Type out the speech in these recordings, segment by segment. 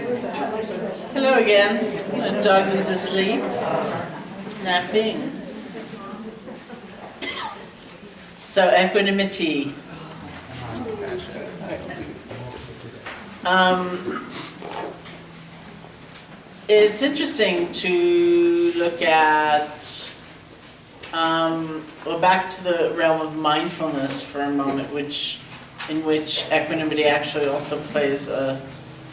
Hello again. The dog is asleep, napping. So equanimity. It's interesting to look at, well, back to the realm of mindfulness for a moment, in which equanimity actually also plays a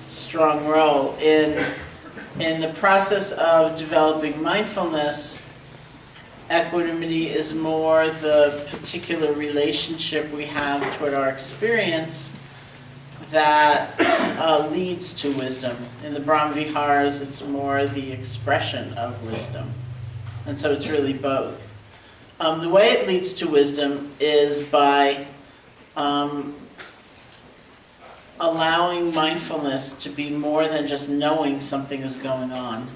strong role. In the process of developing mindfulness, equanimity is more the particular relationship we have toward our experience that leads to wisdom. In the Brahma Viharas, it's more the expression of wisdom. And so it's really both. The way it leads to wisdom is by allowing mindfulness to be more than just knowing something is going on,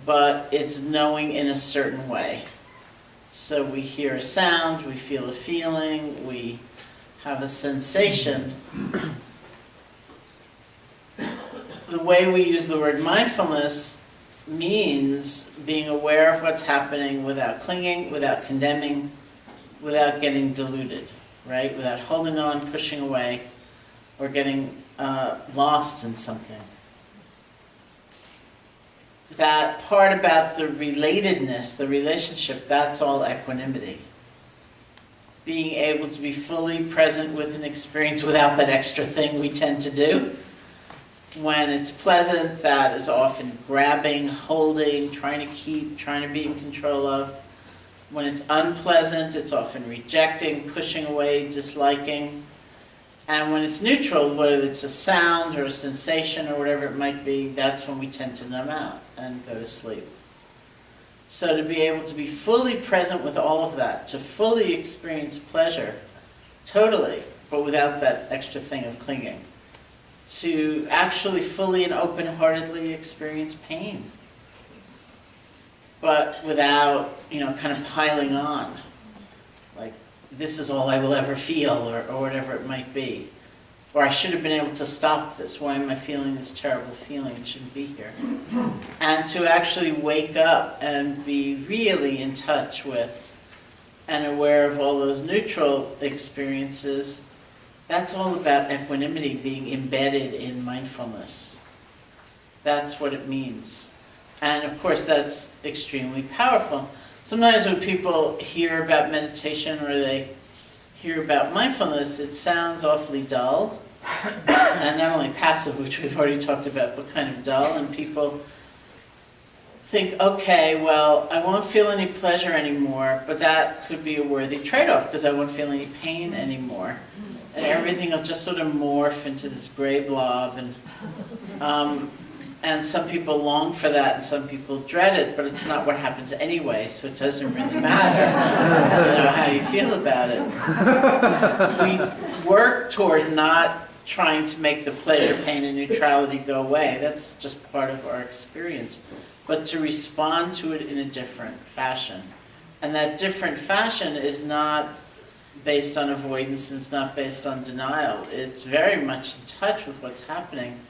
but it's knowing in a certain way. So we hear a sound, we feel a feeling, we have a sensation. The way we use the word mindfulness means being aware of what's happening without clinging, without condemning, without getting deluded, right? Without holding on, pushing away, or getting lost in something. That part about the relatedness, the relationship, that's all equanimity. Being able to be fully present with an experience without that extra thing we tend to do. When it's pleasant, that is often grabbing, holding, trying to keep, trying to be in control of. When it's unpleasant, it's often rejecting, pushing away, disliking. And when it's neutral, whether it's a sound or a sensation or whatever it might be, that's when we tend to numb out and go to sleep. So to be able to be fully present with all of that, to fully experience pleasure, totally, but without that extra thing of clinging. To actually fully and open-heartedly experience pain, but without, kind of piling on. Like, this is all I will ever feel, or whatever it might be. Or I should have been able to stop this. Why am I feeling this terrible feeling? It shouldn't be here. And to actually wake up and be really in touch with and aware of all those neutral experiences, that's all about equanimity being embedded in mindfulness. That's what it means. And of course, that's extremely powerful. Sometimes when people hear about meditation or they hear about mindfulness, it sounds awfully dull. And not only passive, which we've already talked about, but kind of dull. And people think, okay, well, I won't feel any pleasure anymore, but that could be a worthy trade-off because I won't feel any pain anymore. And everything will just sort of morph into this gray blob. And some people long for that and some people dread it, but it's not what happens anyway, so it doesn't really matter how you feel about it. We work toward not trying to make the pleasure, pain, and neutrality go away. That's just part of our experience. But to respond to it in a different fashion. And that different fashion is not based on avoidance, and it's not based on denial. It's very much in touch with what's happening,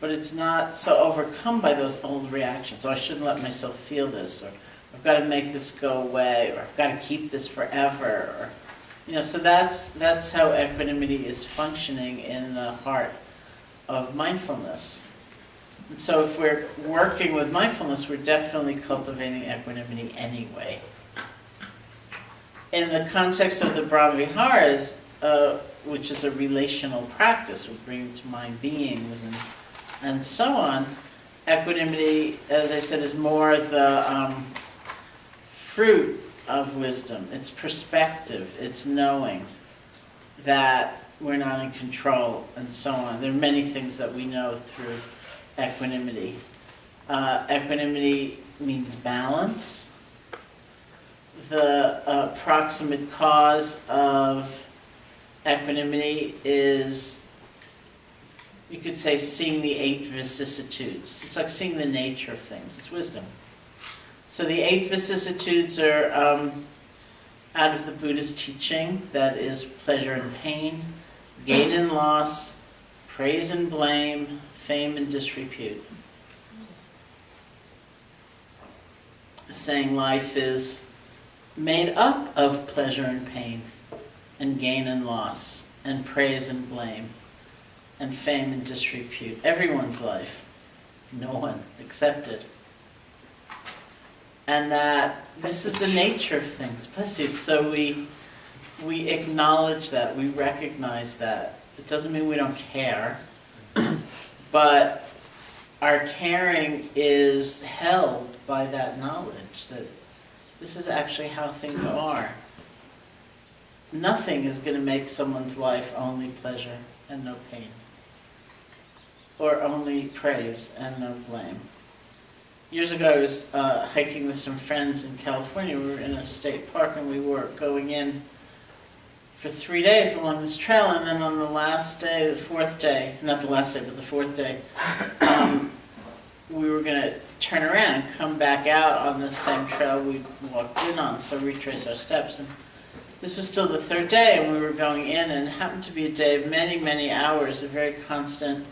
but it's not so overcome by those old reactions. Oh, I shouldn't let myself feel this, or I've got to make this go away, or I've got to keep this forever, or, so that's how equanimity is functioning in the heart of mindfulness. And so if we're working with mindfulness, we're definitely cultivating equanimity anyway. In the context of the Brahma Viharas, which is a relational practice, we bring to mind beings and so on, equanimity, as I said, is more the fruit of wisdom. It's perspective, it's knowing that we're not in control, and so on. There are many things that we know through equanimity. Equanimity means balance. The proximate cause of equanimity is, you could say, seeing the 8 vicissitudes. It's like seeing the nature of things. It's wisdom. So the 8 vicissitudes are out of the Buddha's teaching, that is pleasure and pain, gain and loss, praise and blame, fame and disrepute. Saying life is made up of pleasure and pain, and gain and loss, and praise and blame, and fame and disrepute. Everyone's life, no one excepted. And that this is the nature of things. Bless you. So we acknowledge that, we recognize that. It doesn't mean we don't care, but our caring is held by that knowledge that this is actually how things are. Nothing is going to make someone's life only pleasure and no pain, or only praise and no blame. Years ago, I was hiking with some friends in California. We were in a state park, and we were going in for 3 days along this trail, and then on the last day, the fourth day, not the last day, but the fourth day, we were going to turn around and come back out on the same trail we walked in on, so retrace our steps. And this was still the third day, and we were going in, and it happened to be a day of many, many hours of very constant,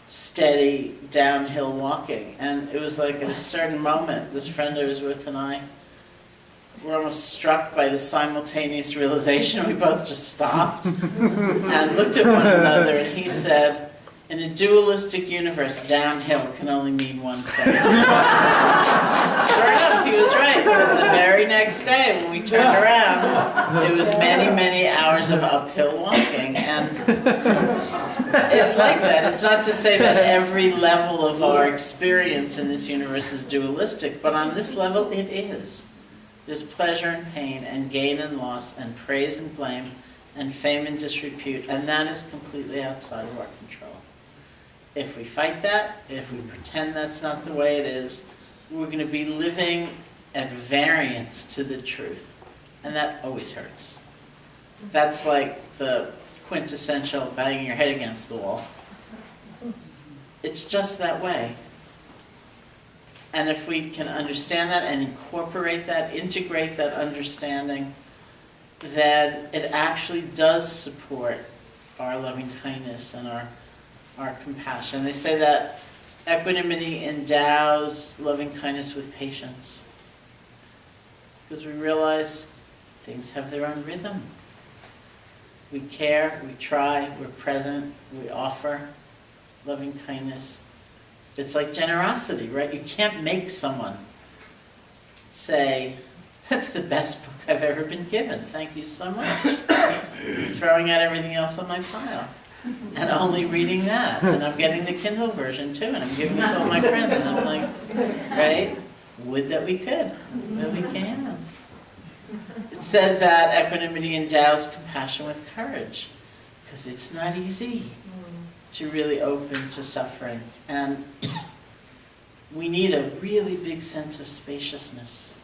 steady downhill walking. And it was like at a certain moment, this friend I was with and I were almost struck by the simultaneous realization. We both just stopped and looked at one another, and he said, in a dualistic universe, downhill can only mean one thing. Sure enough, he was right, because the very next day when we turned around, it was many, many hours of uphill walking. And it's like that. It's not to say that every level of our experience in this universe is dualistic, but on this level it is. There's pleasure and pain, and gain and loss, and praise and blame, and fame and disrepute, and that is completely outside of our control. If we fight that, if we pretend that's not the way it is, we're going to be living at variance to the truth, and that always hurts. That's like the quintessential banging your head against the wall. It's just that way. And if we can understand that and incorporate that, integrate that understanding, then it actually does support our loving kindness and our compassion. They say that equanimity endows loving kindness with patience, because we realize things have their own rhythm. We care, we try, we're present, we offer loving kindness. It's like generosity, right? You can't make someone say, that's the best book I've ever been given, thank you so much. You're throwing out everything else on my pile and only reading that. And I'm getting the Kindle version too, and I'm giving it to all my friends. And I'm like, right? Would that we could, but we can't. It said that equanimity endows compassion with courage, because it's not easy to really open to suffering. And we need a really big sense of spaciousness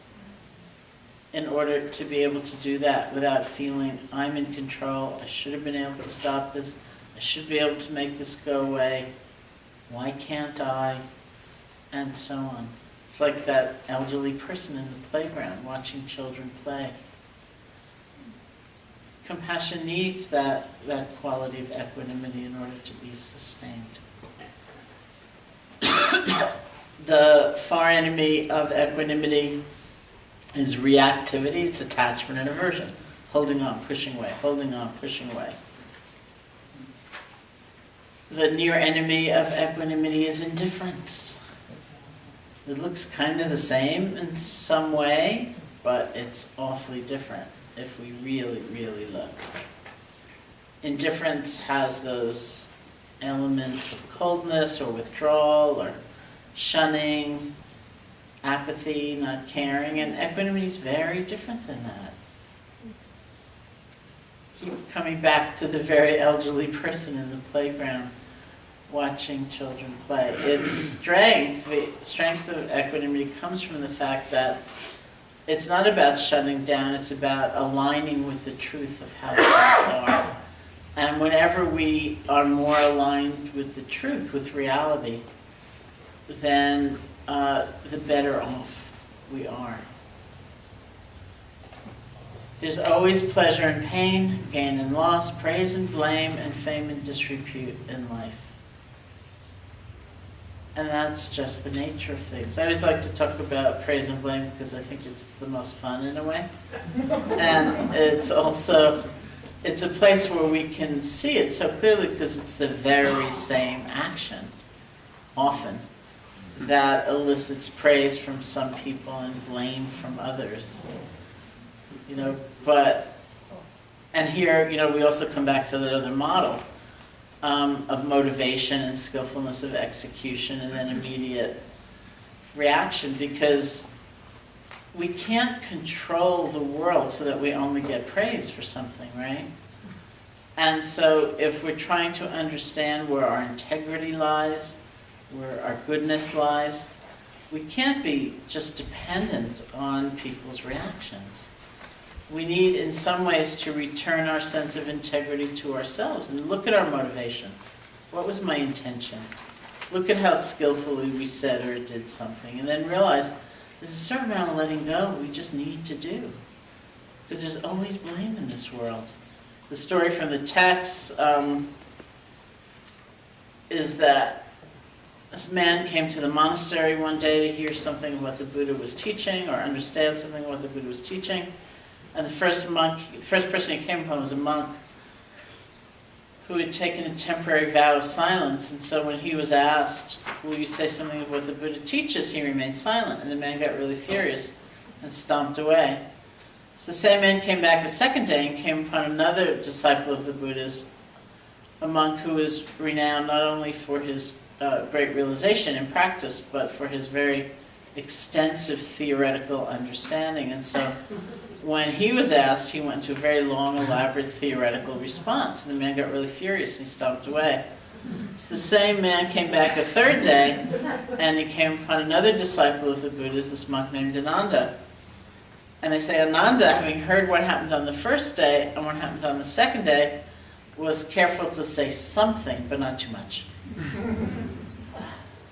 in order to be able to do that without feeling I'm in control, I should have been able to stop this, I should be able to make this go away, why can't I, and so on. It's like that elderly person in the playground watching children play. Compassion needs that quality of equanimity in order to be sustained. The far enemy of equanimity is reactivity. It's attachment and aversion. Holding on, pushing away, holding on, pushing away. The near enemy of equanimity is indifference. It looks kind of the same in some way, but it's awfully different if we really, really look. Indifference has those elements of coldness or withdrawal or shunning, apathy, not caring, and equanimity is very different than that. Keep coming back to the very elderly person in the playground watching children play. Its strength, the strength of equanimity comes from the fact that it's not about shutting down, it's about aligning with the truth of how things are. And whenever we are more aligned with the truth, with reality, then the better off we are. There's always pleasure and pain, gain and loss, praise and blame, and fame and disrepute in life. And that's just the nature of things. I always like to talk about praise and blame because I think it's the most fun in a way. And it's also, it's a place where we can see it so clearly because it's the very same action, often, that elicits praise from some people and blame from others. And here, we also come back to that other model of motivation and skillfulness of execution and then immediate reaction, because we can't control the world so that we only get praise for something, right? And so if we're trying to understand where our integrity lies, where our goodness lies, we can't be just dependent on people's reactions. We need, in some ways, to return our sense of integrity to ourselves and look at our motivation. What was my intention? Look at how skillfully we said or did something, and then realize there's a certain amount of letting go we just need to do, because there's always blame in this world. The story from the text is that this man came to the monastery one day to hear something of what the Buddha was teaching or understand something of what the Buddha was teaching. And the first person he came upon was a monk who had taken a temporary vow of silence. And so when he was asked, will you say something of what the Buddha teaches, he remained silent. And the man got really furious and stomped away. So the same man came back a second day and came upon another disciple of the Buddha's, a monk who was renowned not only for his great realization in practice, but for his very extensive theoretical understanding. And so when he was asked, he went into a very long, elaborate theoretical response. And the man got really furious and he stomped away. So the same man came back a third day, and he came upon another disciple of the Buddha's, this monk named Ananda. And they say Ananda, having heard what happened on the first day and what happened on the second day, was careful to say something, but not too much.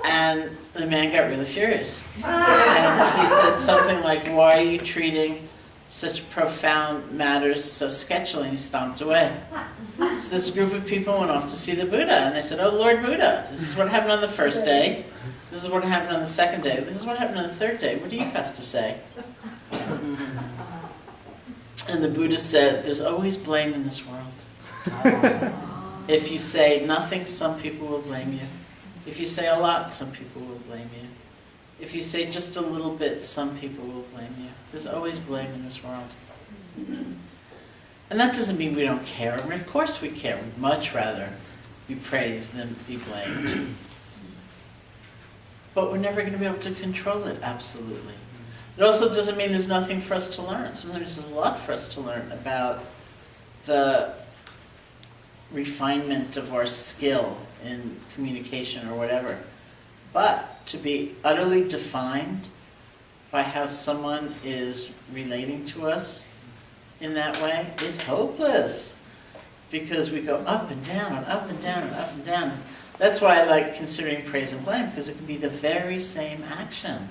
And the man got really furious. And he said something like, why are you treating such profound matters so sketchily? And he stomped away. So this group of people went off to see the Buddha, and they said, oh, Lord Buddha, this is what happened on the first day, this is what happened on the second day, this is what happened on the third day, what do you have to say? And the Buddha said, there's always blame in this world. If you say nothing, some people will blame you. If you say a lot, some people will blame you. If you say just a little bit, some people will blame you. There's always blame in this world. And that doesn't mean we don't care. I mean, of course we care. We'd much rather be praised than be blamed. But we're never going to be able to control it, absolutely. It also doesn't mean there's nothing for us to learn. Sometimes there's a lot for us to learn about the refinement of our skill in communication or whatever. But to be utterly defined by how someone is relating to us in that way is hopeless, because we go up and down and up and down and up and down. That's why I like considering praise and blame, because it can be the very same action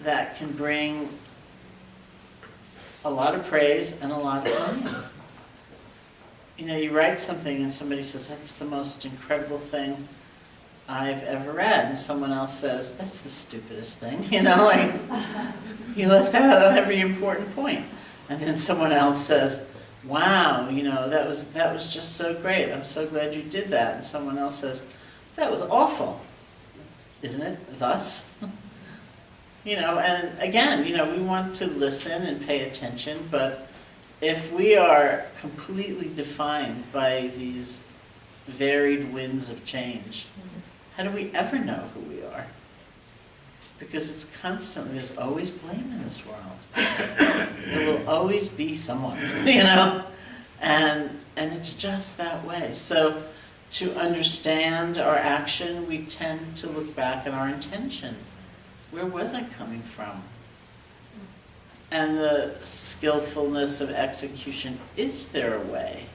that can bring a lot of praise and a lot of blame. You write something and somebody says, that's the most incredible thing I've ever read. And someone else says, that's the stupidest thing. Like, you left out on every important point. And then someone else says, wow, that was just so great. I'm so glad you did that. And someone else says, that was awful. Isn't it thus? And again, we want to listen and pay attention, but if we are completely defined by these varied winds of change, how do we ever know who we are? Because it's constantly, there's always blame in this world. There will always be someone, and it's just that way. So to understand our action, we tend to look back at our intention. Where was I coming from? And the skillfulness of execution, is there a way?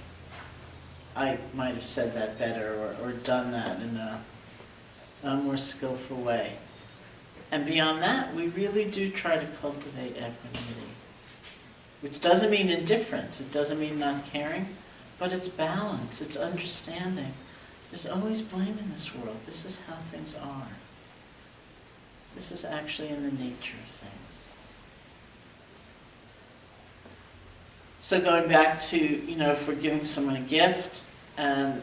I might have said that better or done that in a more skillful way. And beyond that, we really do try to cultivate equanimity, which doesn't mean indifference, it doesn't mean not caring, but it's balance, it's understanding There's always blame in this world. This is how things are. This is actually in the nature of things. So going back to, if we're giving someone a gift and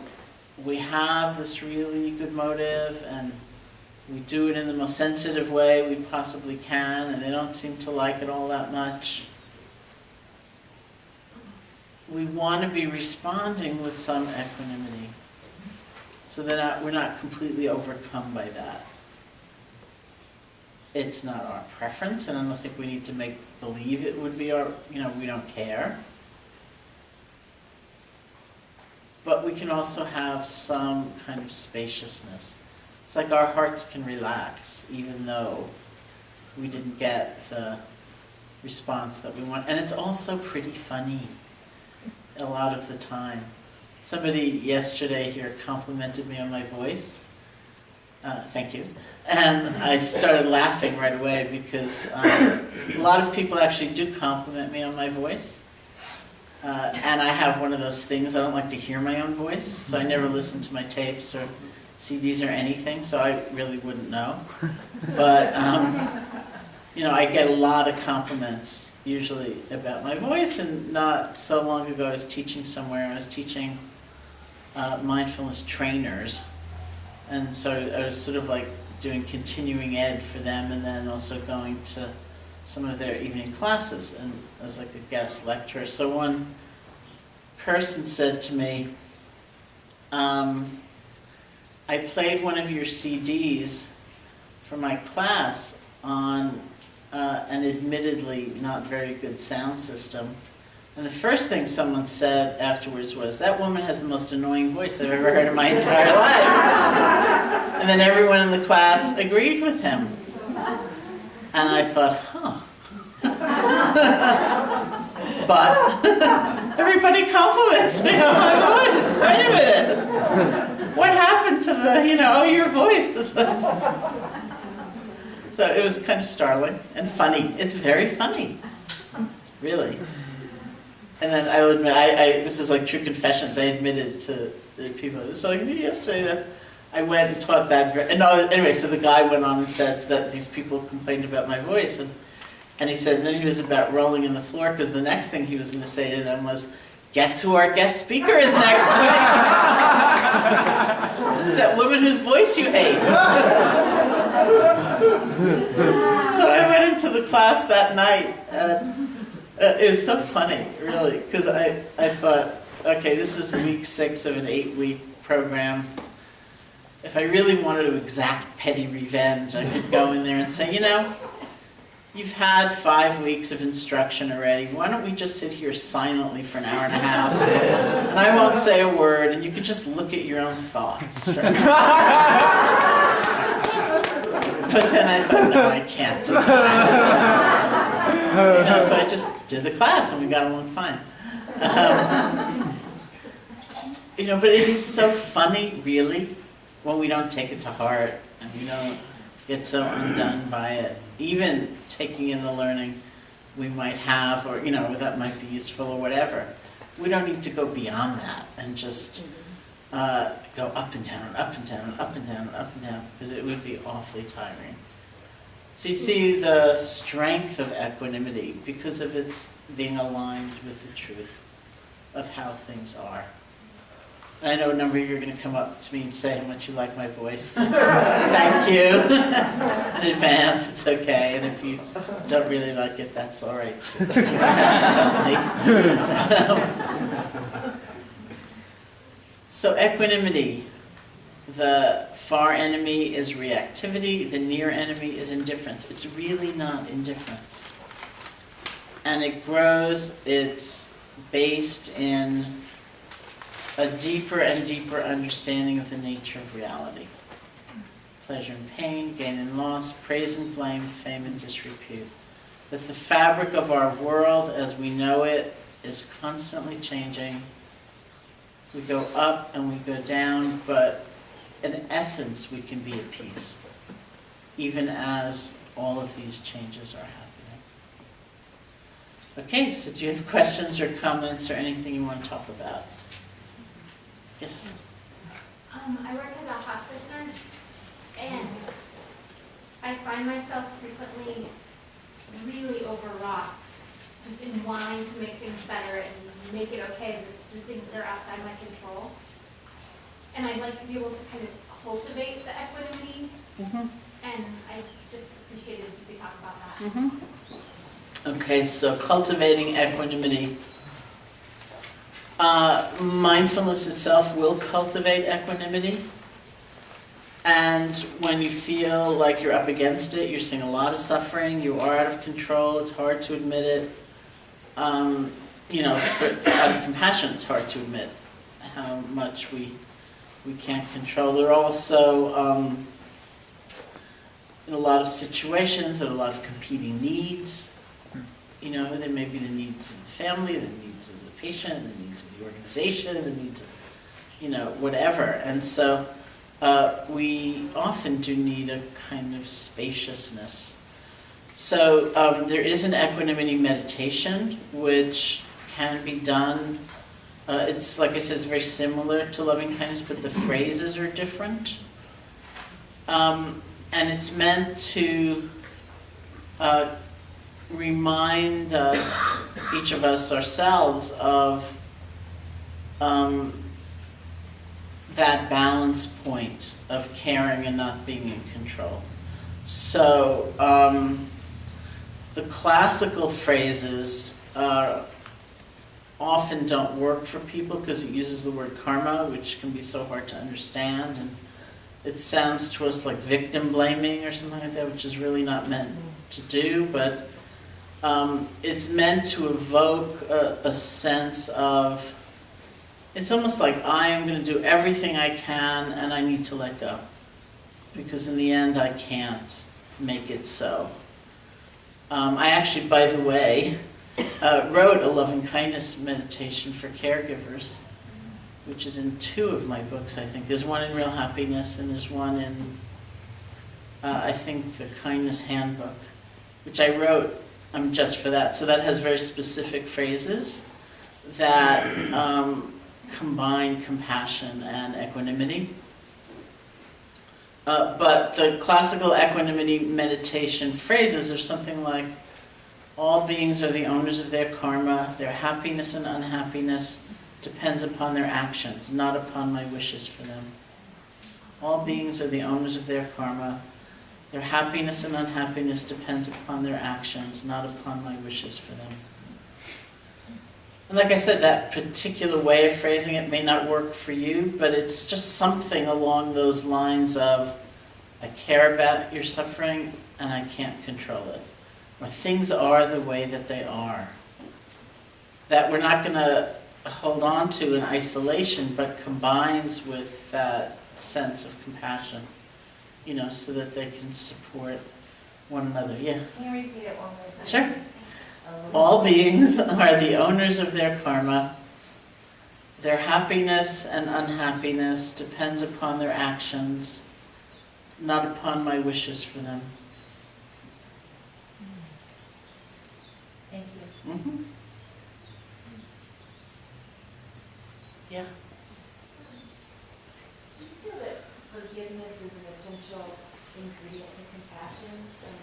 we have this really good motive and we do it in the most sensitive way we possibly can and they don't seem to like it all that much, we want to be responding with some equanimity so that we're not completely overcome by that. It's not our preference, and I don't think we need to make believe it would be our, we don't care. But we can also have some kind of spaciousness. It's like our hearts can relax even though we didn't get the response that we want. And it's also pretty funny a lot of the time. Somebody yesterday here complimented me on my voice. Thank you. And I started laughing right away because a lot of people actually do compliment me on my voice. And I have one of those things, I don't like to hear my own voice, so I never listen to my tapes or CDs or anything, so I really wouldn't know. But, I get a lot of compliments usually about my voice, and not so long ago I was teaching somewhere. I was teaching mindfulness trainers, and so I was sort of like doing continuing ed for them and then also going to some of their evening classes and as like a guest lecturer. So one person said to me, I played one of your CDs for my class on an admittedly not very good sound system. And the first thing someone said afterwards was, "That woman has the most annoying voice I've ever heard in my entire life." And then everyone in the class agreed with him. And I thought, but everybody compliments me on my voice. Wait a minute. What happened to the, your voice? So it was kind of startling and funny. It's very funny, really. And then I will admit, this is like true confessions. I admitted to the people I was talking to yesterday that I went and taught that. Anyway, so the guy went on and said that these people complained about my voice, and he said, and then he was about rolling in the floor because the next thing he was going to say to them was, "Guess who our guest speaker is next week?" It's that woman whose voice you hate. So I went into the class that night, and it was so funny, really, because I thought, okay, this is week 6 of an 8-week program. If I really wanted to exact petty revenge, I could go in there and say, you've had 5 weeks of instruction already. Why don't we just sit here silently for an hour and a half, and I won't say a word, and you could just look at your own thoughts. But then I thought, no, I can't do that. So I just did the class, and we got along fine. But it is so funny, really, when we don't take it to heart, and we don't get so undone by it. Even taking in the learning we might have, or, that might be useful or whatever. We don't need to go beyond that and just go up and down and up and down and up and down and up and down, because it would be awfully tiring. So you see the strength of equanimity because of its being aligned with the truth of how things are. And I know a number of you are going to come up to me and say how much you like my voice. Thank you. In advance, it's okay. And if you don't really like it, that's all right too. You don't have to tell me. So equanimity. The far enemy is reactivity. The near enemy is indifference. It's really not indifference. And it grows. It's based in a deeper and deeper understanding of the nature of reality. Pleasure and pain, gain and loss, praise and blame, fame and disrepute. That the fabric of our world as we know it is constantly changing. We go up and we go down, but in essence we can be at peace, even as all of these changes are happening. Okay, so do you have questions or comments or anything you want to talk about? Yes? I I work as a hospice nurse, and I find myself frequently really overwrought, just in wanting to make things better and make it okay, the things that are outside my control. And I'd like to be able to kind of cultivate the equanimity, Mhm. and I just appreciated if you could talk about that. Mhm. Okay, so cultivating equanimity. Mindfulness itself will cultivate equanimity. And when you feel like you're up against it, you're seeing a lot of suffering, you are out of control, it's hard to admit it. Out of compassion, it's hard to admit how much we can't control. There are also, in a lot of situations, there are a lot of competing needs. There may be the needs of the family, the needs of the patient, the needs of the organization, the needs of, whatever. And so we often do need a kind of spaciousness. So there is an equanimity meditation, which can be done. It's, like I said, it's very similar to loving kindness, but the phrases are different. And it's meant to remind us, each of us ourselves, of that balance point of caring and not being in control. So the classical phrases often don't work for people because it uses the word karma, which can be so hard to understand, and it sounds to us like victim blaming or something like that, which is really not meant to do, but it's meant to evoke a sense of, it's almost like I am going to do everything I can and I need to let go, because in the end I can't make it so. I actually, by the way, wrote a loving kindness meditation for caregivers, which is in 2 of my books, I think. There's one in Real Happiness and there's one in, I think, the Kindness Handbook, which I wrote just for that. So that has very specific phrases that combine compassion and equanimity. But the classical equanimity meditation phrases are something like, all beings are the owners of their karma, their happiness and unhappiness depends upon their actions, not upon my wishes for them. All beings are the owners of their karma, their happiness and unhappiness depends upon their actions, not upon my wishes for them. And like I said, that particular way of phrasing it may not work for you, but it's just something along those lines of, I care about your suffering and I can't control it. Or things are the way that they are. That we're not going to hold on to in isolation, but combines with that sense of compassion, so that they can support one another. Yeah? Can you repeat it one more time? Sure. All beings are the owners of their karma. Their happiness and unhappiness depends upon their actions, not upon my wishes for them. Thank you. Mm-hmm. Yeah. Do you feel that forgiveness is an essential ingredient to compassion? And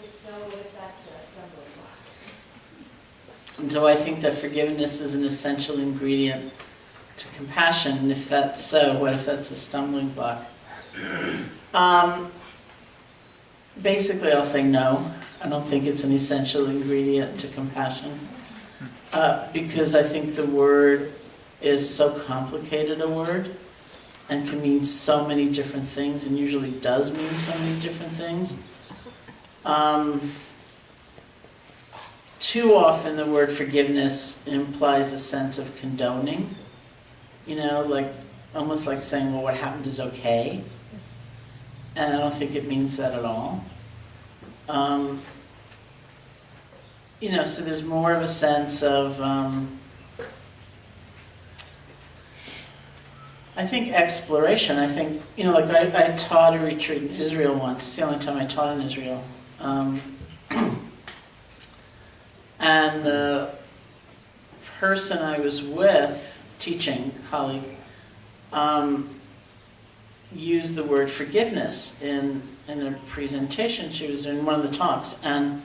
if so, what if that's a stumbling block? And so I think that forgiveness is an essential ingredient to compassion, and if that's so, what if that's a stumbling block? Basically, I'll say no. I don't think it's an essential ingredient to compassion, because I think the word is so complicated a word and can mean so many different things, and usually does mean so many different things. Too often the word forgiveness implies a sense of condoning, like almost like saying, well, what happened is okay. And I don't think it means that at all. So there's more of a sense of, I think, exploration. I think, I taught a retreat in Israel once. It's the only time I taught in Israel. And the person I was with, teaching colleague, used the word forgiveness in a presentation she was doing, one of the talks, and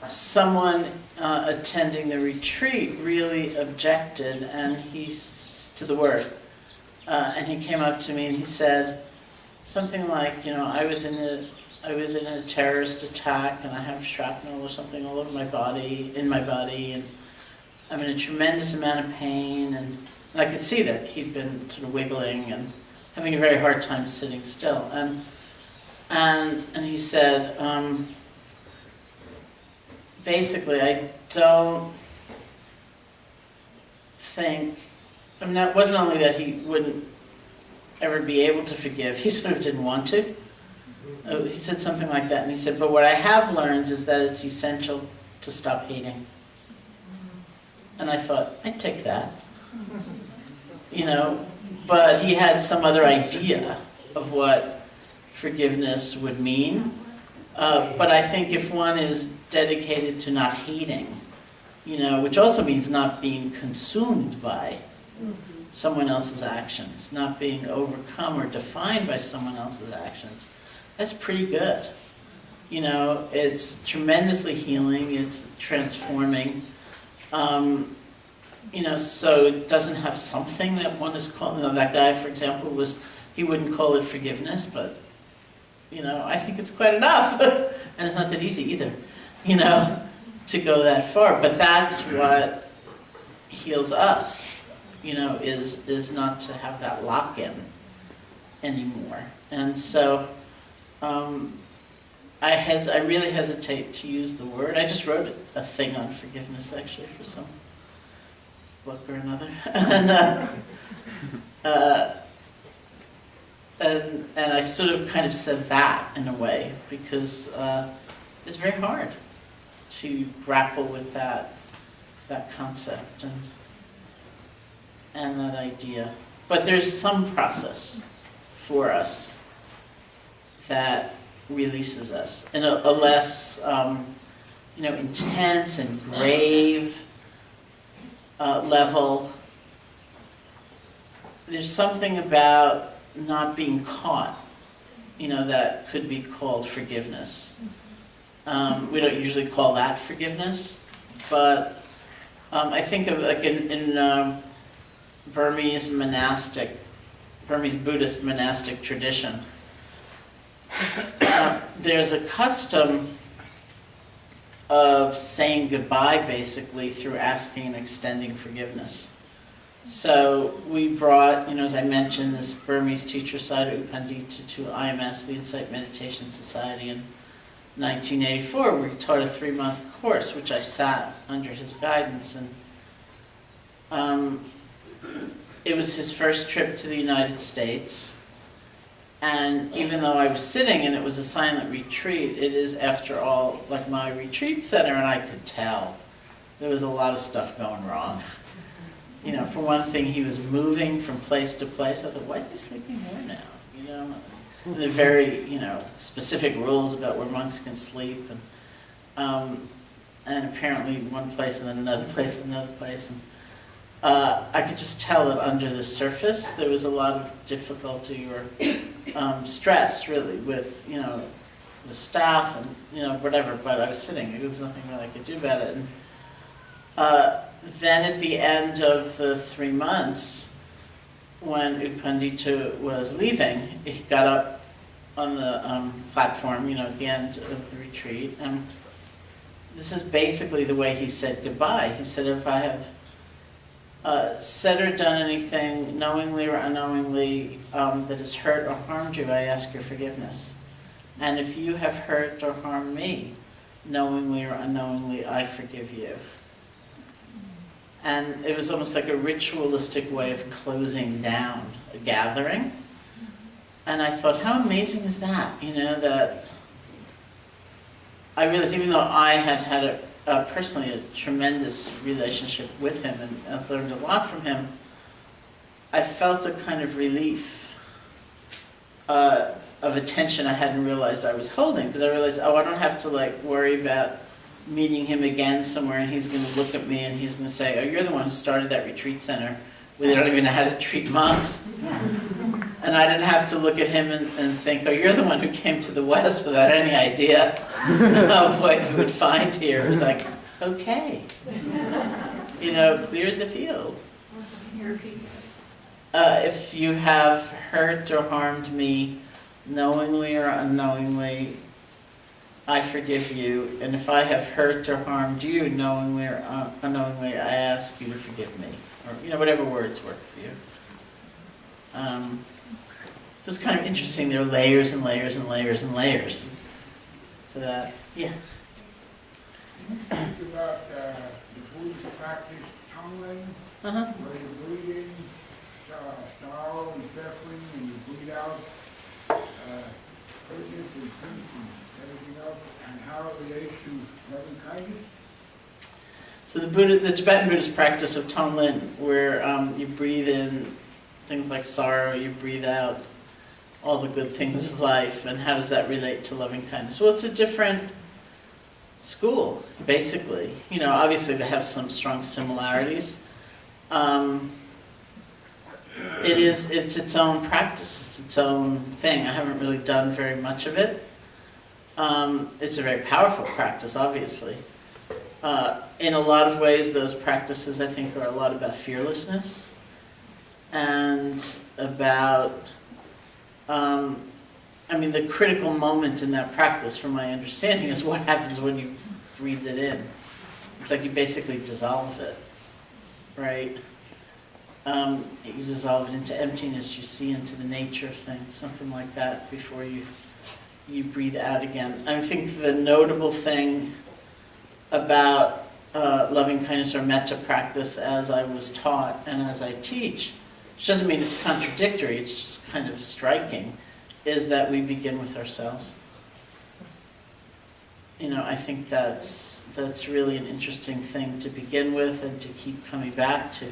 someone attending the retreat really objected to the word. And he came up to me and he said something like, I was in a terrorist attack and I have shrapnel or something all over my body, and I'm in a tremendous amount of pain, and I could see that he'd been sort of wiggling and having a very hard time sitting still. And he said, basically, I don't think, it wasn't only that he wouldn't ever be able to forgive, he sort of didn't want to. He said something like that, and he said, but what I have learned is that it's essential to stop hating. And I thought, I'd take that. But he had some other idea of what forgiveness would mean. But I think if one is dedicated to not hating, which also means not being consumed by someone else's actions, not being overcome or defined by someone else's actions, that's pretty good. It's tremendously healing, it's transforming. So it doesn't have something that one is called. That guy, for example, he wouldn't call it forgiveness, but I think it's quite enough. And it's not that easy either, to go that far. But that's what heals us, is not to have that lock-in anymore. And so I really hesitate to use the word. I just wrote a thing on forgiveness, actually, for some book or another. And I sort of kind of said that in a way, because it's very hard to grapple with that concept and that idea. But there's some process for us that releases us in a less intense and grave level. There's something about not being caught, that could be called forgiveness. We don't usually call that forgiveness, but I think of like in Burmese Buddhist monastic tradition, there's a custom of saying goodbye basically through asking and extending forgiveness. So we brought, as I mentioned, this Burmese teacher, Sayadaw U Pandita, to IMS, the Insight Meditation Society, in 1984, where he taught a 3-month course, which I sat under his guidance. And it was his first trip to the United States. And even though I was sitting and it was a silent retreat, it is, after all, like my retreat center, and I could tell there was a lot of stuff going wrong. For one thing, he was moving from place to place. I thought, why is he sleeping here now? And there are very, specific rules about where monks can sleep, and apparently one place and then another place and another place. And I could just tell that under the surface there was a lot of difficulty or stress, really, with the staff and whatever. But I was sitting; there was nothing really I could do about it. And then at the end of the 3 months, when U Pandita was leaving, he got up on the platform, at the end of the retreat, and this is basically the way he said goodbye. He said, if I have said or done anything, knowingly or unknowingly, that has hurt or harmed you, I ask your forgiveness. And if you have hurt or harmed me, knowingly or unknowingly, I forgive you. And it was almost like a ritualistic way of closing down a gathering. And I thought, how amazing is that? That I realized, even though I had personally a tremendous relationship with him and I've learned a lot from him, I felt a kind of relief of a tension I hadn't realized I was holding, because I realized, I don't have to worry about meeting him again somewhere and he's going to look at me and he's going to say, oh, you're the one who started that retreat center where they don't even know how to treat monks. And I didn't have to look at him and think, oh, you're the one who came to the West without any idea of what you would find here. It was like, okay, cleared the field. If you have hurt or harmed me knowingly or unknowingly, I forgive you. And if I have hurt or harmed you knowingly or unknowingly, I ask you to forgive me. Or, whatever words work for you. So it's kind of interesting. There are layers and layers and layers and layers to that. Yeah. Think about the Buddhist practice tongue-laying, where you breathe in sorrow and suffering, and you breathe out goodness and peace and everything else, and how it relates to loving kindness. So the Tibetan Buddhist practice of Tonglen, where you breathe in things like sorrow, you breathe out all the good things of life, and how does that relate to loving kindness? Well, it's a different school, basically. Obviously they have some strong similarities. It's its own practice, it's its own thing. I haven't really done very much of it. It's a very powerful practice, obviously. In a lot of ways, those practices, I think, are a lot about fearlessness and about, the critical moment in that practice, from my understanding, is what happens when you breathe it in. It's like you basically dissolve it, right? You dissolve it into emptiness, you see into the nature of things, something like that, before you breathe out again. I think the notable thing about loving kindness or metta practice, as I was taught and as I teach, which doesn't mean it's contradictory, it's just kind of striking, is that we begin with ourselves. I think that's really an interesting thing to begin with and to keep coming back to.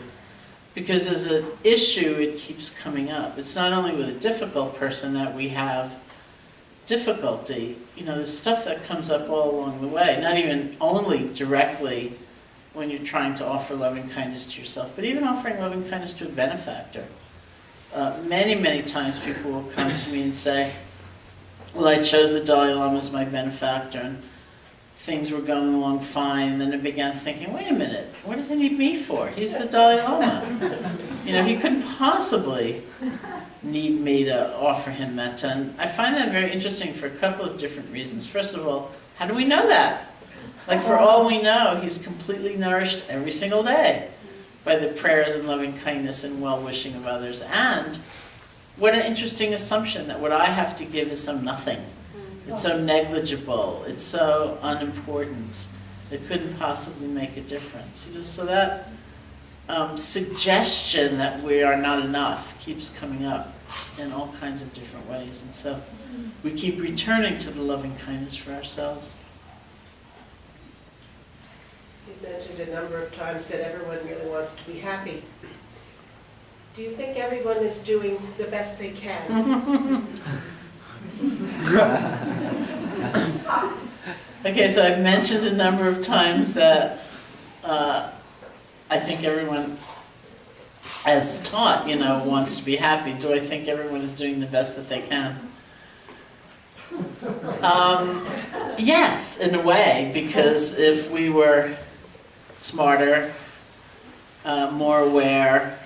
Because as an issue, it keeps coming up. It's not only with a difficult person that we have difficulty. There's stuff that comes up all along the way, not even only directly when you're trying to offer loving kindness to yourself, but even offering loving kindness to a benefactor. Many, many times people will come to me and say, well, I chose the Dalai Lama as my benefactor, and things were going along fine, and then I began thinking, wait a minute, what does he need me for? He's the Dalai Lama. He couldn't possibly need me to offer him metta. And I find that very interesting for a couple of different reasons. First of all, how do we know that? Like, for all we know, he's completely nourished every single day by the prayers and loving kindness and well-wishing of others. And what an interesting assumption that what I have to give is some nothing. It's so negligible. It's so unimportant. It couldn't possibly make a difference. So that suggestion that we are not enough keeps coming up in all kinds of different ways. And so we keep returning to the loving kindness for ourselves. You've mentioned a number of times that everyone really wants to be happy. Do you think everyone is doing the best they can? Okay, so I've mentioned a number of times that I think everyone, as taught, wants to be happy. Do I think everyone is doing the best that they can? Yes, in a way, because if we were smarter, more aware,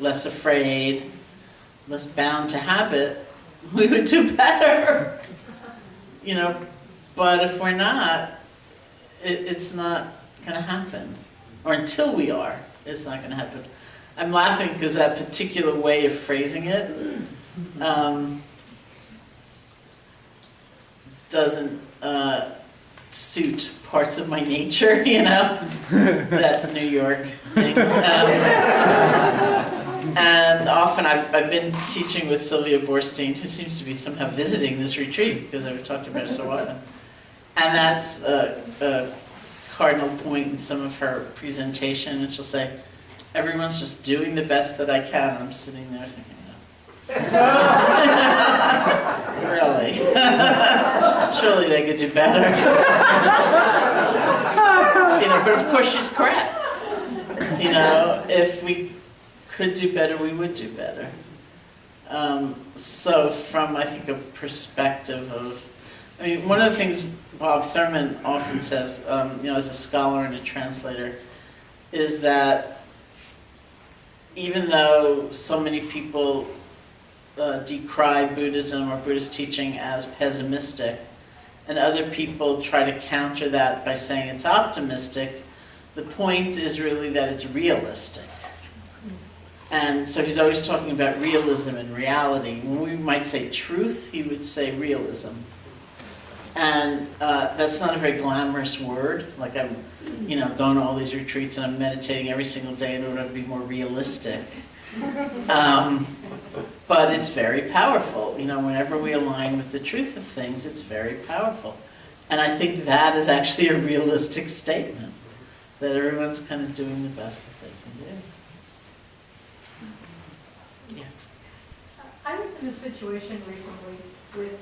less afraid, less bound to habit, we would do better. But if we're not, it's not going to happen. Or until we are, it's not going to happen. I'm laughing because that particular way of phrasing it doesn't suit parts of my nature, that New York thing. And often I've been teaching with Sylvia Borstein, who seems to be somehow visiting this retreat because I've talked about her so often. And that's a cardinal point in some of her presentation. And she'll say, everyone's just doing the best that I can. And I'm sitting there thinking, really? Surely they could do better. But of course she's correct. If we could do better, we would do better. So from, I think, a perspective of, I mean, one of the things Bob Thurman often says, as a scholar and a translator, is that even though so many people decry Buddhism or Buddhist teaching as pessimistic, and other people try to counter that by saying it's optimistic, the point is really that it's realistic. And so he's always talking about realism and reality. When we might say truth, he would say realism. And that's not a very glamorous word. Like I'm, going to all these retreats and I'm meditating every single day in order to be more realistic. But it's very powerful. Whenever we align with the truth of things, it's very powerful. And I think that is actually a realistic statement, that everyone's kind of doing the best that they can do. Yeah. I was in a situation recently with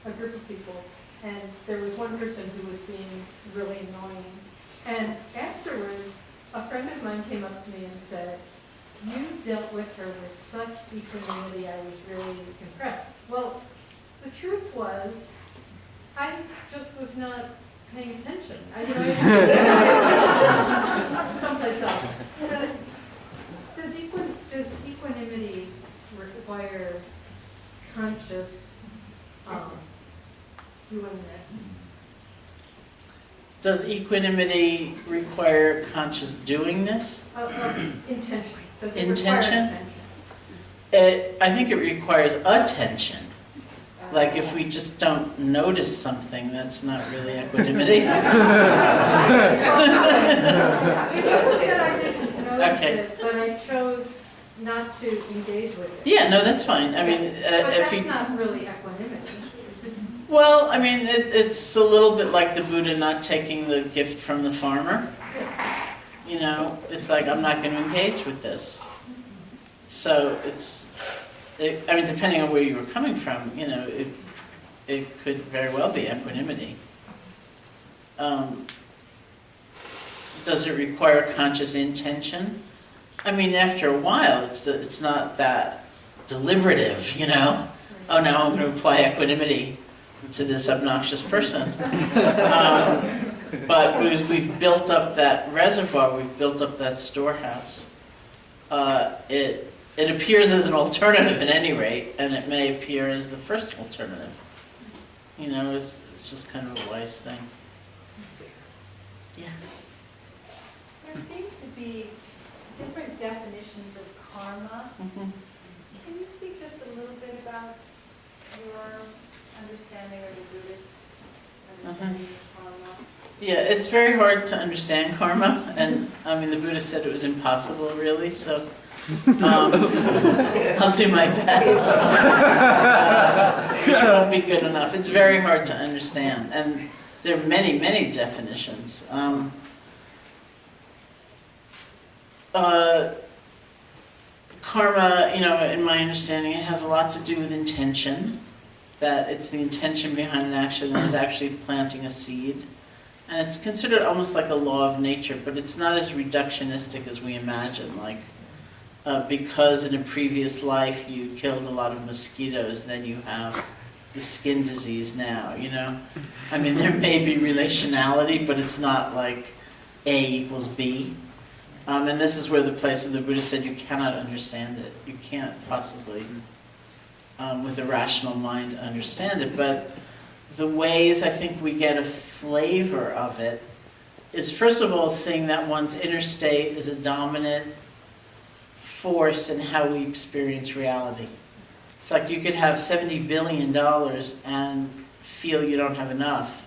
a group of people, and there was one person who was being really annoying. And afterwards, a friend of mine came up to me and said, "You dealt with her with such equanimity, I was really impressed." Well, the truth was, I just was not paying attention. Someplace else. So, does equanimity require conscious doingness? Does equanimity require conscious doingness? Intention. Does it Intention? require intention? I think it requires attention. Like if we just don't notice something, that's not really equanimity. It wasn't that I didn't notice Okay. it, but I chose not to engage with it. Yeah, no, that's fine. I mean, But if that's you... not really equanimity. Is it? Well, I mean, it's a little bit like the Buddha not taking the gift from the farmer. It's like, I'm not going to engage with this. So depending on where you were coming from, it could very well be equanimity. Does it require conscious intention? I mean, after a while, it's not that deliberative, Oh, now I'm going to apply equanimity to this obnoxious person. But we've built up that reservoir, we've built up that storehouse. It appears as an alternative at any rate, and it may appear as the first alternative. It's just kind of a wise thing. Yeah. There seem to be different definitions of karma. Mm-hmm. Can you speak just a little bit about your understanding or the Buddhist understanding of karma? Yeah, it's very hard to understand karma, and the Buddha said it was impossible, really. So I'll do my best. It won't be good enough. It's very hard to understand, and there are many, many definitions. Karma, in my understanding, it has a lot to do with intention. That it's the intention behind an action that is actually planting a seed. And it's considered almost like a law of nature, but it's not as reductionistic as we imagine. Like, because in a previous life you killed a lot of mosquitoes, then you have the skin disease now, there may be relationality, but it's not like A equals B. And this is where the place where the Buddha said you cannot understand it. You can't possibly, with a rational mind, understand it. But the ways I think we get a flavor of it is, first of all, seeing that one's inner state is a dominant force in how we experience reality. It's like you could have $70 billion and feel you don't have enough,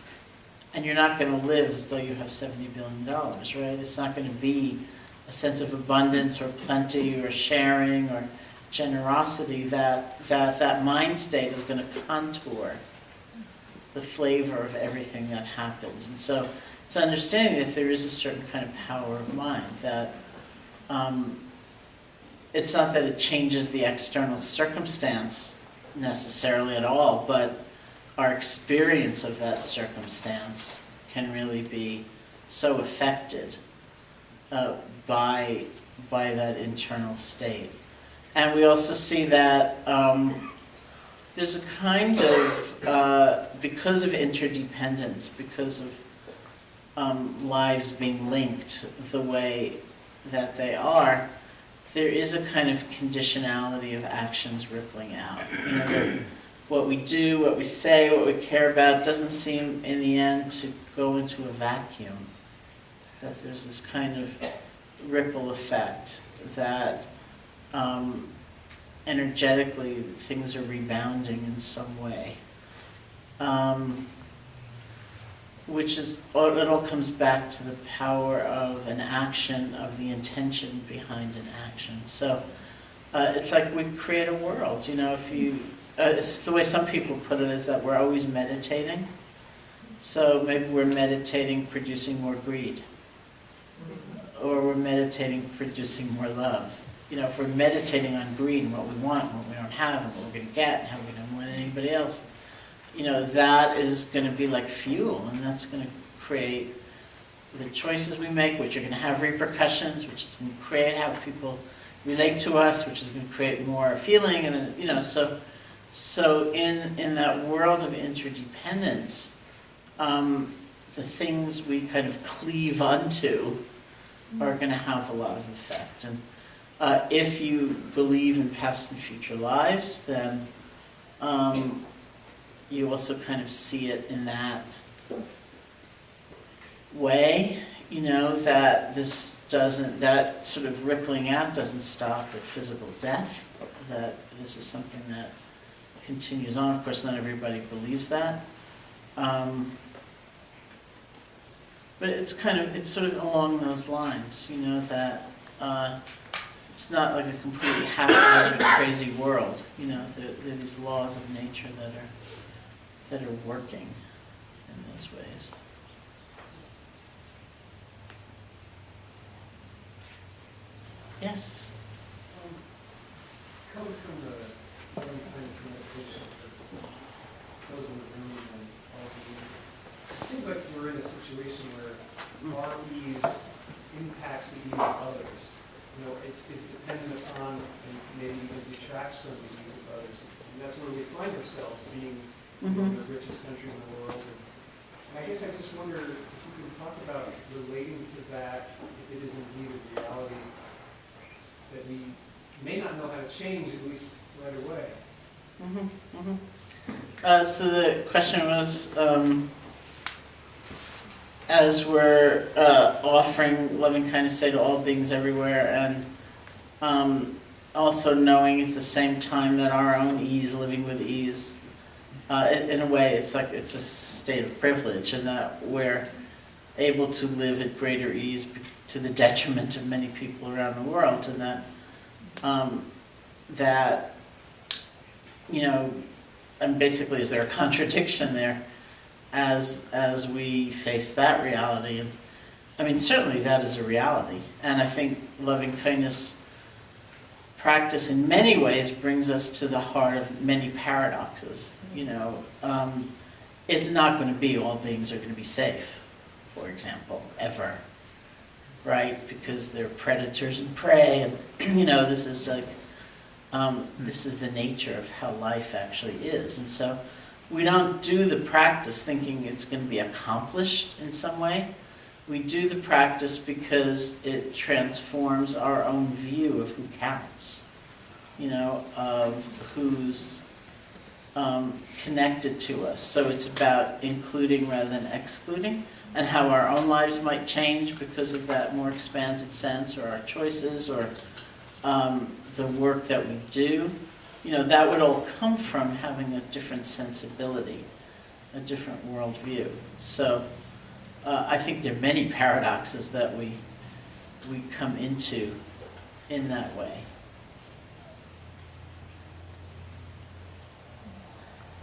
and you're not going to live as though you have $70 billion, right? It's not going to be a sense of abundance or plenty or sharing or generosity that mind state is going to contour the flavor of everything that happens. And so it's understanding that there is a certain kind of power of mind, that it's not that it changes the external circumstance necessarily at all, but our experience of that circumstance can really be so affected by that internal state. And we also see that there's a kind of, because of interdependence, because of lives being linked the way that they are, there is a kind of conditionality of actions rippling out. You know, that what we do, what we say, what we care about doesn't seem in the end to go into a vacuum. That there's this kind of ripple effect that energetically things are rebounding in some way. Which is, it all comes back to the power of an action, of the intention behind an action. So it's like we create a world, you know, if you, it's the way some people put it is that we're always meditating. So maybe we're meditating producing more greed. Or we're meditating producing more love. You know, if we're meditating on greed and what we want and what we don't have and what we're going to get and how we don't want anybody else, you know, that is going to be like fuel, and that's going to create the choices we make, which are going to have repercussions, which is going to create how people relate to us, which is going to create more feeling, and then, you know, so in that world of interdependence, the things we kind of cleave onto are going to have a lot of effect. And if you believe in past and future lives, then you also kind of see it in that way, you know, that this doesn't, that sort of rippling out doesn't stop at physical death, that this is something that continues on. Of course, not everybody believes that. But it's kind of, it's sort of along those lines, you know, that it's not like a completely haphazard, crazy world. You know, there are these laws of nature that are working in those ways. Yes? Coming from the loving kindness meditation for those in the room and all of you, it seems like we're in a situation where our ease impacts the ease of others. You know, it's dependent upon and maybe even detracts from the ease of others. And that's where we find ourselves being one of the richest country in the world. And I guess I just wonder if you can talk about relating to that, if it is indeed a reality that we may not know how to change, at least right away. So the question was, as we're offering loving kindness say to all beings everywhere, and also knowing at the same time that our own ease, living with ease, in a way it's like it's a state of privilege, and that we're able to live at greater ease to the detriment of many people around the world, and that you know, and basically is there a contradiction there as we face that reality? And I mean, certainly that is a reality, and I think loving kindness practice in many ways brings us to the heart of many paradoxes. You know, it's not going to be all beings are going to be safe, for example, ever, right? Because they're predators and prey, and you know, this is like this is the nature of how life actually is, and so we don't do the practice thinking it's going to be accomplished in some way. We do the practice because it transforms our own view of who counts, you know, of who's connected to us. So it's about including rather than excluding, and how our own lives might change because of that more expansive sense, or our choices, or the work that we do. You know, that would all come from having a different sensibility, a different worldview. So I think there are many paradoxes that we come into in that way.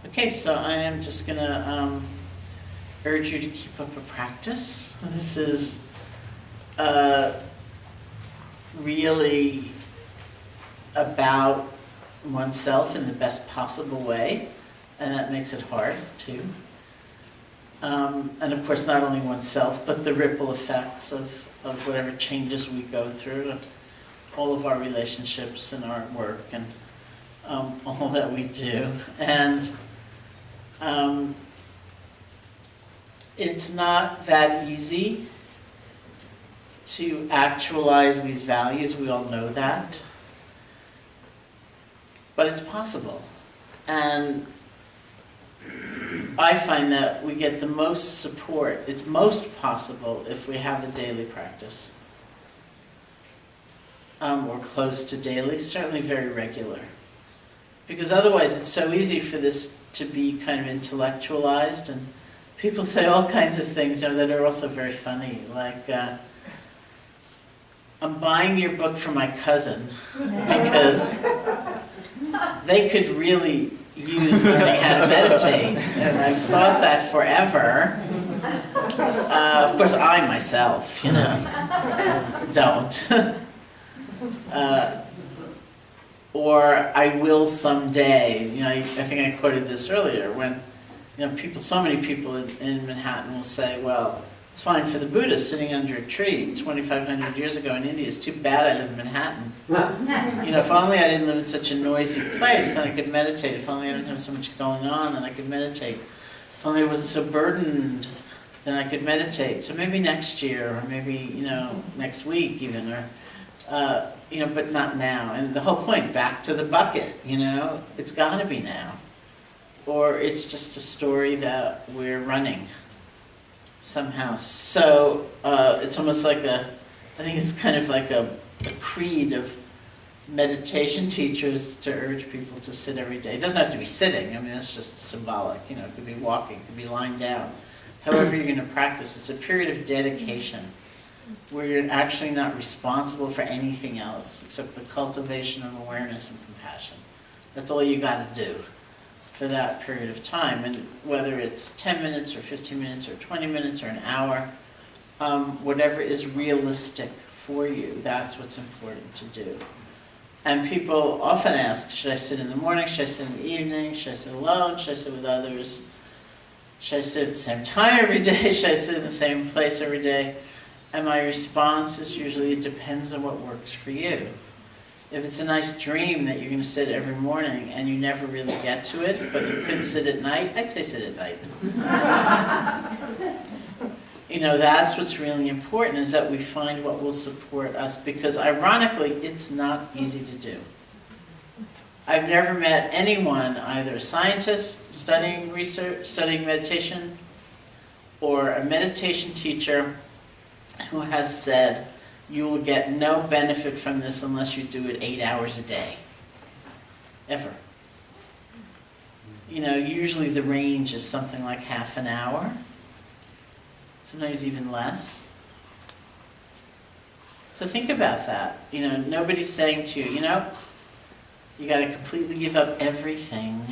Okay, so I am just going to urge you to keep up a practice. This is really about oneself in the best possible way, and that makes it hard too. And of course, not only oneself, but the ripple effects of whatever changes we go through. all of our relationships and our work and all that we do. And it's not that easy to actualize these values. We all know that. But it's possible. And I find that we get the most support. It's most possible if we have a daily practice. Or close to daily, certainly very regular. Because otherwise it's so easy for this to be kind of intellectualized, and people say all kinds of things, that are also very funny. Like, I'm buying your book for my cousin because they could really use learning how to meditate, and I've thought that forever. Of course, I myself, don't. Or I will someday. I think I quoted this earlier when, so many people in Manhattan will say, well, it's fine for the Buddha sitting under a tree 2,500 years ago in India. It's too bad I live in Manhattan. If only I didn't live in such a noisy place, then I could meditate. If only I didn't have so much going on, then I could meditate. If only I wasn't so burdened, then I could meditate. So maybe next year, or maybe, next week even, or, but not now. And the whole point, back to the bucket, it's got to be now. Or it's just a story that we're running somehow. So it's almost like I think it's kind of like a creed of meditation teachers to urge people to sit every day. It doesn't have to be sitting. That's just symbolic. It could be walking, it could be lying down. However you're going to practice, it's a period of dedication where you're actually not responsible for anything else except the cultivation of awareness and compassion. That's all you got to do for that period of time. And whether it's 10 minutes or 15 minutes or 20 minutes or an hour, whatever is realistic for you, that's what's important to do. And people often ask, should I sit in the morning, should I sit in the evening, should I sit alone, should I sit with others, should I sit at the same time every day, should I sit in the same place every day? And my response is usually, it depends on what works for you. If it's a nice dream that you're going to sit every morning and you never really get to it, but you could sit at night, I'd say sit at night. That's what's really important, is that we find what will support us, because ironically, it's not easy to do. I've never met anyone, either a scientist studying research, studying meditation, or a meditation teacher who has said, you will get no benefit from this unless you do it 8 hours a day. Ever. Usually the range is something like half an hour, sometimes even less. So think about that. Nobody's saying to you, you got to completely give up everything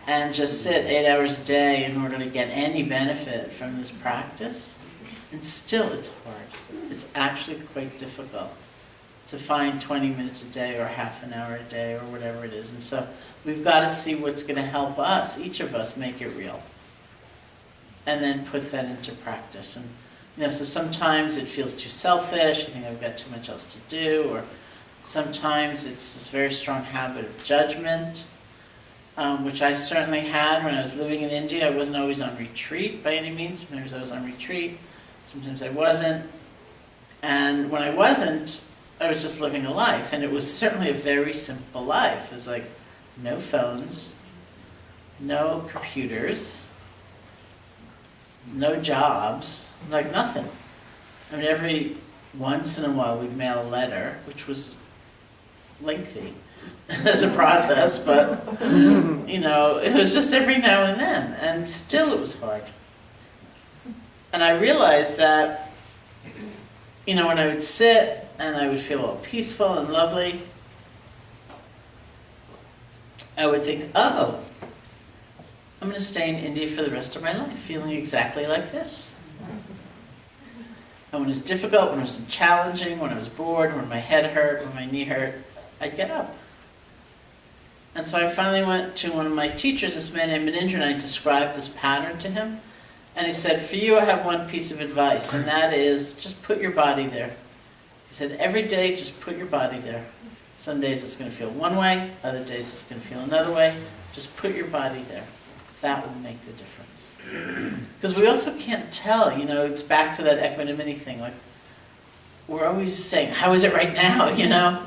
and just sit 8 hours a day in order to get any benefit from this practice. And still, it's hard. It's actually quite difficult to find 20 minutes a day or half an hour a day or whatever it is. And so we've got to see what's going to help us, each of us, make it real. And then put that into practice. And so sometimes it feels too selfish, you think I've got too much else to do, or sometimes it's this very strong habit of judgment, which I certainly had when I was living in India. I wasn't always on retreat by any means. Sometimes I was on retreat, sometimes I wasn't. And when I wasn't, I was just living a life. And it was certainly a very simple life. It was like no phones, no computers, no jobs, like nothing. Every once in a while we'd mail a letter, which was lengthy as a process, but it was just every now and then, and still it was hard. And I realized that, when I would sit and I would feel all peaceful and lovely, I would think, oh, I'm going to stay in India for the rest of my life, feeling exactly like this. And when it was difficult, when it was challenging, when I was bored, when my head hurt, when my knee hurt, I'd get up. And so I finally went to one of my teachers, this man named Manindra, and I described this pattern to him. And he said, for you, I have one piece of advice, and that is just put your body there. He said, every day just put your body there. Some days it's going to feel one way, other days it's going to feel another way. Just put your body there. That will make the difference. Because we also can't tell, it's back to that equanimity thing. Like, we're always saying, how is it right now,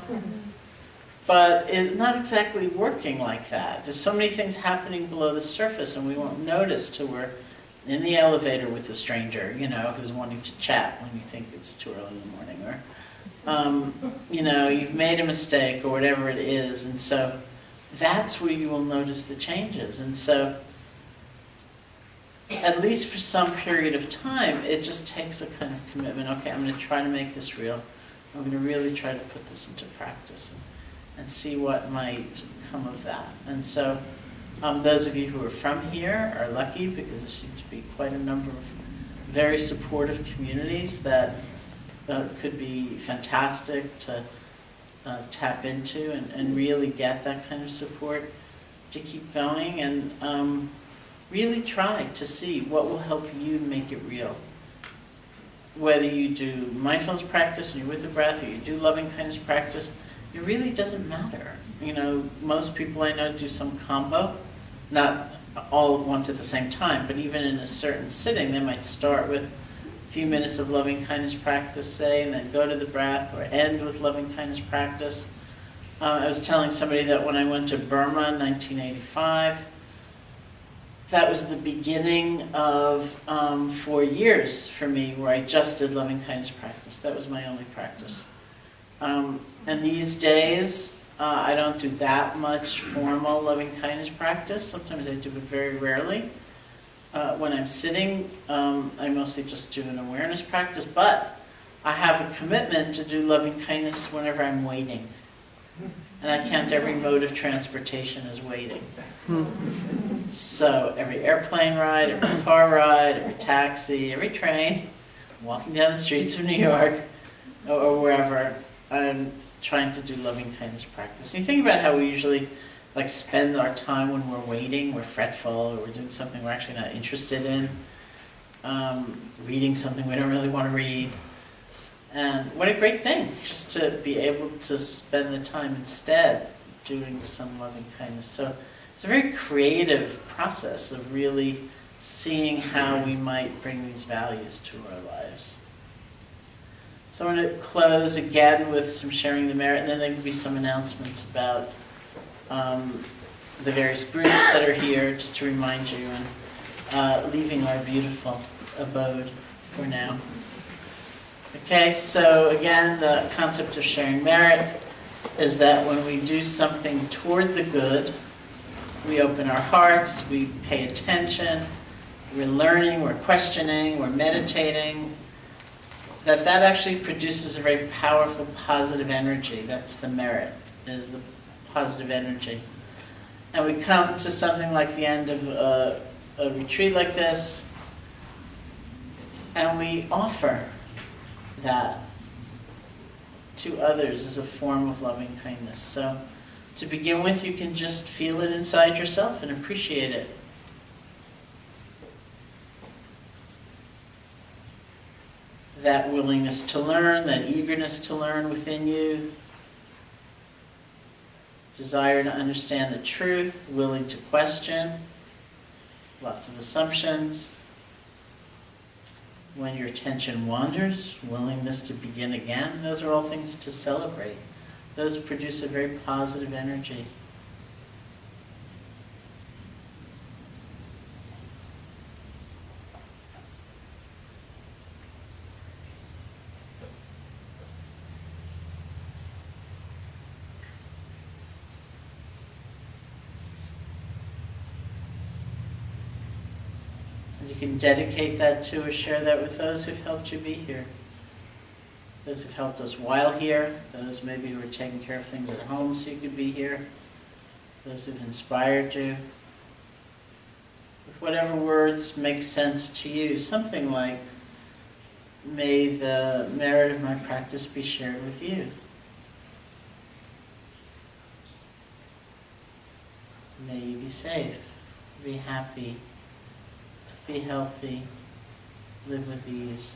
But it's not exactly working like that. There's so many things happening below the surface, and we won't notice till we're in the elevator with a stranger, who's wanting to chat when you think it's too early in the morning, or you've made a mistake or whatever it is, and so that's where you will notice the changes. And so at least for some period of time, it just takes a kind of commitment. Okay, I'm going to try to make this real. I'm going to really try to put this into practice and see what might come of that. And so those of you who are from here are lucky, because there seem to be quite a number of very supportive communities that could be fantastic to tap into and really get that kind of support to keep going, and really try to see what will help you make it real. Whether you do mindfulness practice and you're with the breath, or you do loving kindness practice, it really doesn't matter. Most people I know do some combo, not all at once at the same time, but even in a certain sitting, they might start with a few minutes of loving kindness practice, say, and then go to the breath, or end with loving kindness practice. I was telling somebody that when I went to Burma in 1985, that was the beginning of 4 years for me where I just did loving kindness practice. That was my only practice. And these days, I don't do that much formal loving kindness practice. Sometimes I do it very rarely. When I'm sitting, I mostly just do an awareness practice, but I have a commitment to do loving kindness whenever I'm waiting. And I count every mode of transportation as waiting. So every airplane ride, every car ride, every taxi, every train, walking down the streets of New York or wherever, I'm trying to do loving kindness practice. And you think about how we usually spend our time when we're waiting, we're fretful, or we're doing something we're actually not interested in, reading something we don't really want to read. And what a great thing, just to be able to spend the time instead doing some loving kindness. So it's a very creative process of really seeing how we might bring these values to our lives. So I'm going to close again with some sharing the merit, and then there can be some announcements about the various groups that are here, just to remind you, and leaving our beautiful abode for now. Okay, so again, the concept of sharing merit is that when we do something toward the good, we open our hearts, we pay attention, we're learning, we're questioning, we're meditating, that actually produces a very powerful positive energy. That's the merit, is the positive energy. And we come to something like the end of a retreat like this, and we offer that to others as a form of loving kindness. So to begin with, you can just feel it inside yourself and appreciate it. That willingness to learn, that eagerness to learn within you, desire to understand the truth, willing to question, lots of assumptions. When your attention wanders, willingness to begin again, those are all things to celebrate. Those produce a very positive energy. You can dedicate that to or share that with those who've helped you be here. Those who've helped us while here, those maybe who are taking care of things at home so you could be here, those who've inspired you. With whatever words make sense to you, something like, may the merit of my practice be shared with you. May you be safe, be happy, be healthy, live with ease.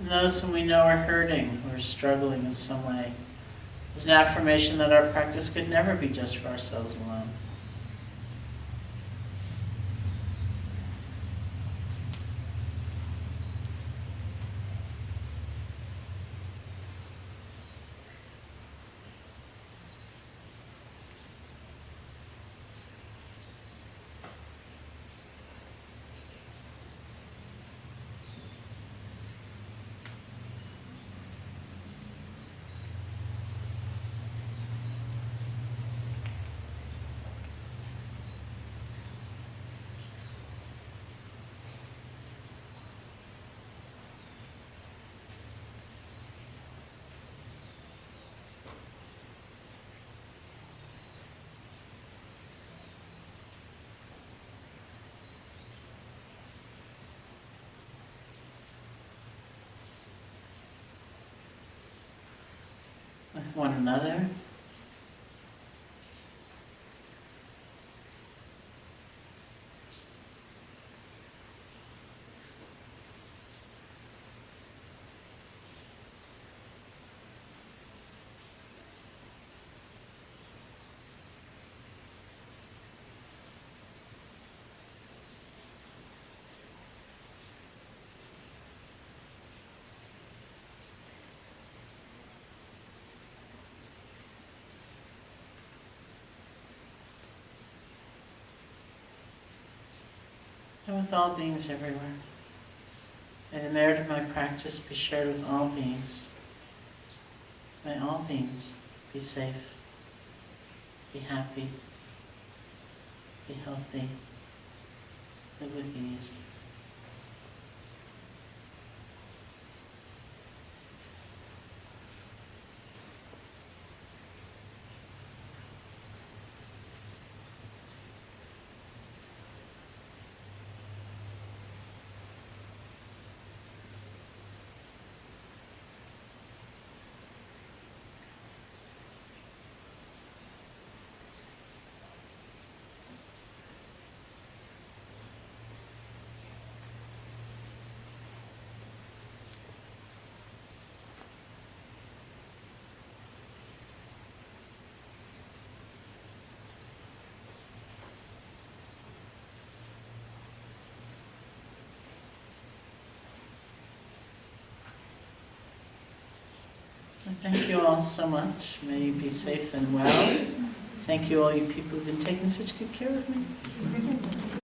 and those whom we know are hurting or struggling in some way. It's an affirmation that our practice could never be just for ourselves alone. With one another. And with all beings everywhere. May the merit of my practice be shared with all beings. May all beings be safe, be happy, be healthy, live with ease. Thank you all so much. May you be safe and well. Thank you all you people who've been taking such good care of me.